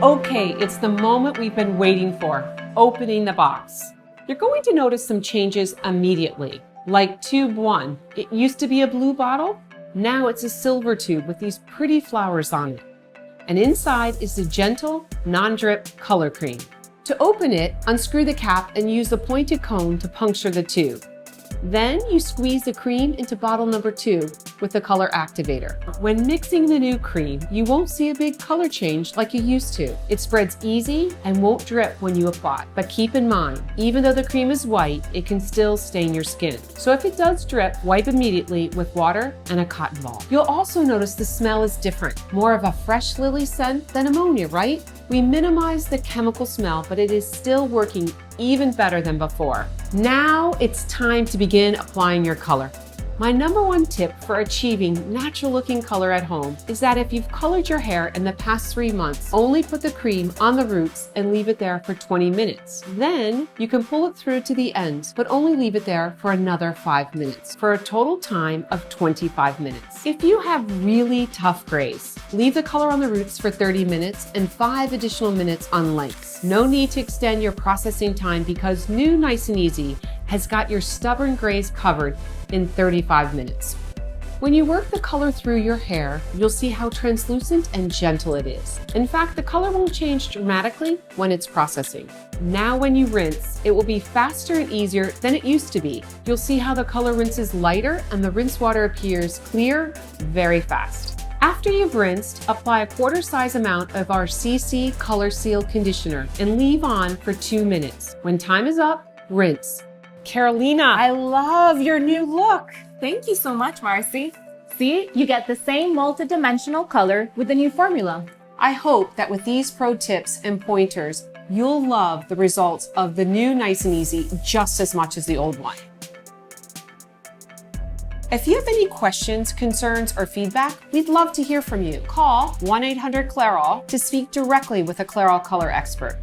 Okay, it's the moment we've been waiting for, opening the box. You're going to notice some changes immediately. Like tube 1, it used to be a blue bottle. Now it's a silver tube with these pretty flowers on it. And inside is the gentle, non-drip color cream. To open it, unscrew the cap and use the pointed cone to puncture the tube. Then you squeeze the cream into bottle number 2 with the color activator. When mixing the new cream, you won't see a big color change like you used to. It spreads easy and won't drip when you apply. But keep in mind, even though the cream is white, it can still stain your skin. So if it does drip, wipe immediately with water and a cotton ball. You'll also notice the smell is different, more of a fresh lily scent than ammonia, right? We minimize the chemical smell, but it is still working even better than before. Now it's time to begin applying your color. My #1 tip for achieving natural looking color at home is that if you've colored your hair in the past 3 months, only put the cream on the roots and leave it there for 20 minutes. Then you can pull it through to the ends, but only leave it there for another 5 minutes, for a total time of 25 minutes. If you have really tough grays, leave the color on the roots for 30 minutes and 5 additional minutes on lengths. No need to extend your processing time because new Nice and Easy has got your stubborn grays covered in 35 minutes. When you work the color through your hair, you'll see how translucent and gentle it is. In fact, the color won't change dramatically when it's processing. Now when you rinse, it will be faster and easier than it used to be. You'll see how the color rinses lighter and the rinse water appears clear very fast. After you've rinsed, apply a quarter size amount of our CC Color Seal Conditioner and leave on for 2 minutes. When time is up, rinse. Carolina, I love your new look. Thank you so much, Marcy. See, you get the same multi-dimensional color with the new formula. I hope that with these pro tips and pointers, you'll love the results of the new Nice and Easy just as much as the old one. If you have any questions, concerns, or feedback, we'd love to hear from you. Call 1-800-Clairol to speak directly with a Clairol color expert.